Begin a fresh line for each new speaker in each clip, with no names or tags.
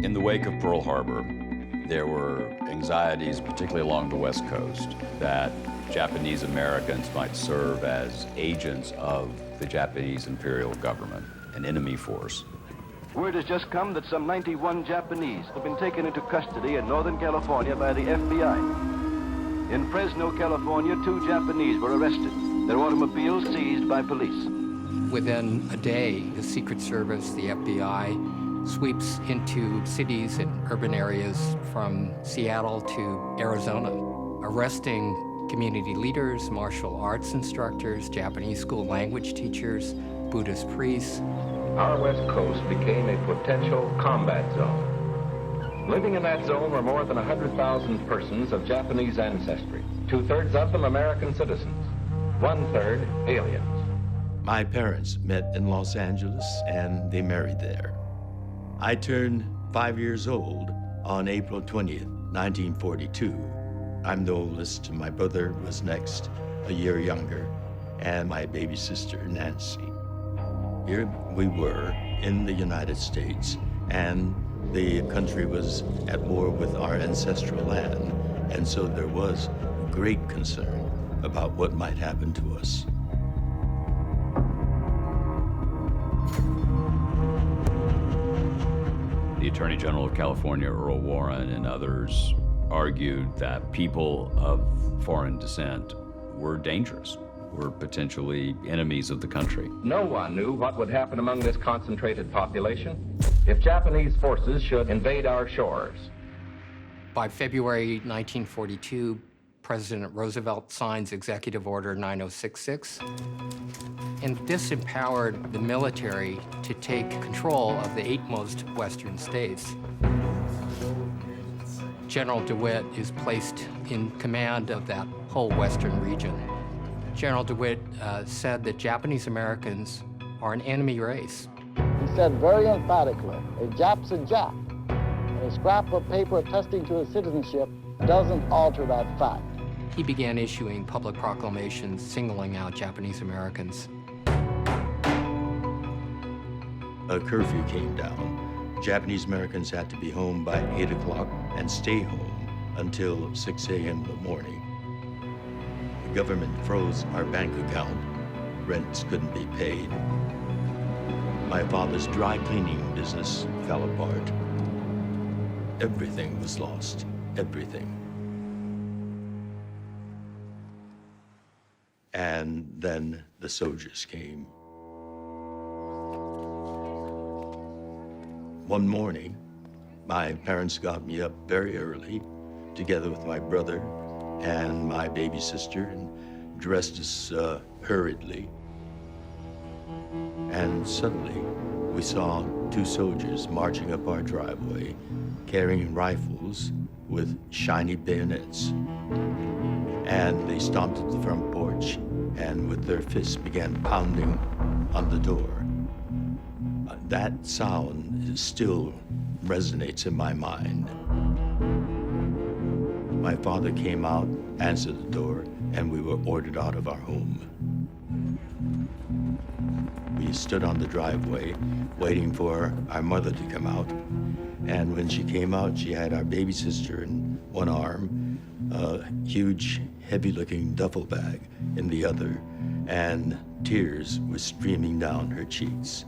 In the wake of Pearl Harbor, there were anxieties, particularly along the West Coast, that Japanese Americans might serve as agents of the Japanese imperial government, an enemy force.
Word has just come that some 91 Japanese have been taken into custody in Northern California by the FBI. In Fresno, California, 2 Japanese were arrested, their automobiles seized by police.
Within a day, the Secret Service, the FBI, sweeps into cities and urban areas from Seattle to Arizona, arresting community leaders, martial arts instructors, Japanese school language teachers, Buddhist priests.
Our West Coast became a potential combat zone. Living in that zone were more than 100,000 persons of Japanese ancestry, 2/3 of them American citizens, 1/3 aliens.
My parents met in Los Angeles and they married there. I turned 5 years old on April 20th, 1942. I'm the oldest, my brother was next, a year younger, and my baby sister, Nancy. Here we were in the United States, and the country was at war with our ancestral land, and so there was great concern about what might happen to us.
The Attorney General of California, Earl Warren, and others argued that people of foreign descent were dangerous, were potentially enemies of the country.
No one knew what would happen among this concentrated population if Japanese forces should invade our shores.
By February 1942, President Roosevelt signs Executive Order 9066, and this empowered the military to take control of the 8 most western states. General DeWitt is placed in command of that whole western region. General DeWitt said that Japanese Americans are an enemy race.
He said very emphatically, a Jap's a Jap, and a scrap of paper attesting to his citizenship doesn't alter that fact.
He began issuing public proclamations singling out Japanese Americans.
A curfew came down. Japanese Americans had to be home by 8 o'clock and stay home until 6 a.m. in the morning. The government froze our bank account. Rents couldn't be paid. My father's dry cleaning business fell apart. Everything was lost, everything. And then the soldiers came. One morning, my parents got me up very early, together with my brother and my baby sister, and dressed us hurriedly. And suddenly, we saw 2 soldiers marching up our driveway, carrying rifles with shiny bayonets. And they stomped at the front porch and with their fists began pounding on the door. That sound still resonates in my mind. My father came out, answered the door, and we were ordered out of our home. We stood on the driveway waiting for our mother to come out. And when she came out, she had our baby sister in one arm, a huge, heavy-looking duffel bag in the other, and tears were streaming down her cheeks.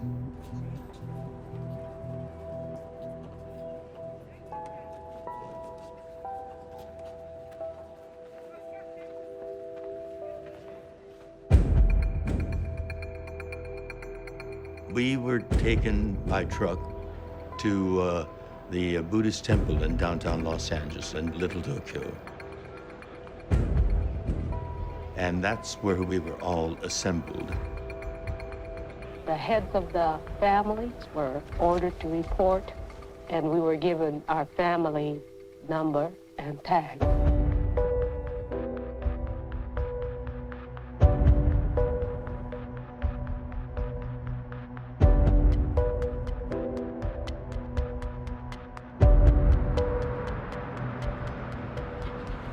We were taken by truck to the Buddhist temple in downtown Los Angeles in Little Tokyo. And that's where we were all assembled.
The heads of the families were ordered to report, and we were given our family number and tag.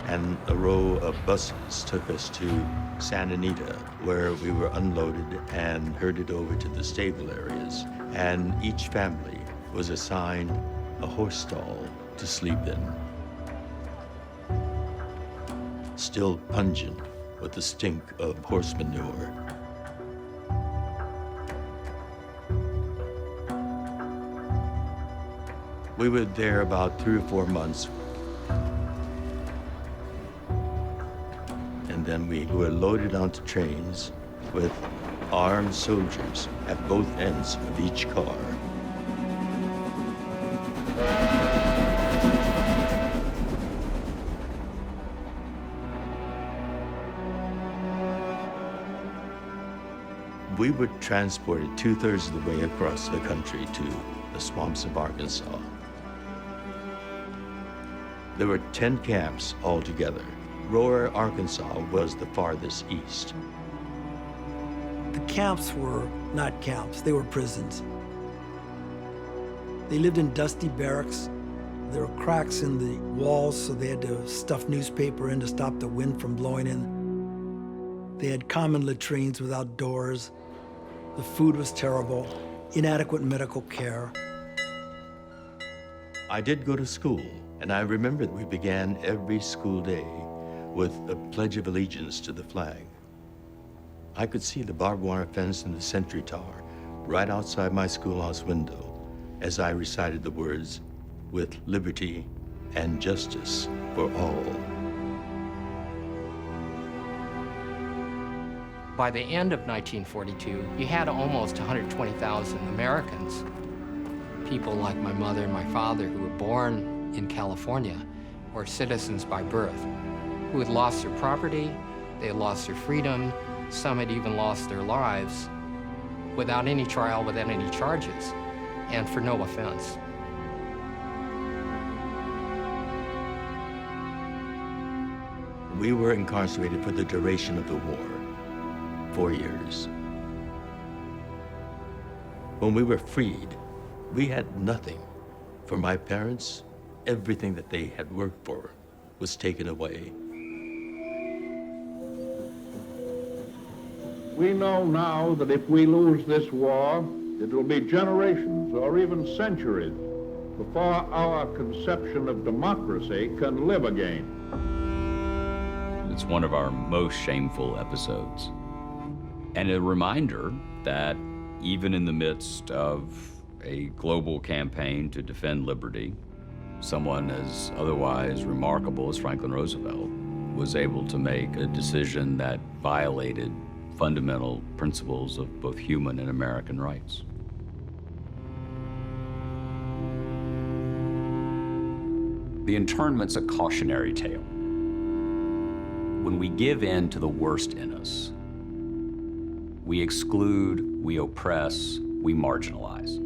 And a row of buses took us to Santa Anita, where we were unloaded and herded over to the stable areas. And each family was assigned a horse stall to sleep in. Still pungent with the stink of horse manure. We were there about 3 or 4 months. And then we were loaded onto trains with armed soldiers at both ends of each car. We were transported 2/3 of the way across the country to the swamps of Arkansas. There were 10 camps altogether. Rohr, Arkansas was the farthest east.
The camps were not camps, they were prisons. They lived in dusty barracks. There were cracks in the walls, so they had to stuff newspaper in to stop the wind from blowing in. They had common latrines without doors. The food was terrible, inadequate medical care.
I did go to school, and I remember we began every school day with a Pledge of Allegiance to the flag. I could see the barbed wire fence and the sentry tower right outside my schoolhouse window as I recited the words, "with liberty and justice for all."
By the end of 1942, you had almost 120,000 Americans, people like my mother and my father who were born in California, or citizens by birth, who had lost their property, they had lost their freedom, some had even lost their lives without any trial, without any charges, and for no offense.
We were incarcerated for the duration of the war, 4 years. When we were freed, we had nothing. For my parents, everything that they had worked for was taken away.
We know now that if we lose this war, it will be generations or even centuries before our conception of democracy can live again.
It's one of our most shameful episodes. And a reminder that even in the midst of a global campaign to defend liberty, someone as otherwise remarkable as Franklin Roosevelt was able to make a decision that violated fundamental principles of both human and American rights. The internment's a cautionary tale. When we give in to the worst in us, we exclude, we oppress, we marginalize.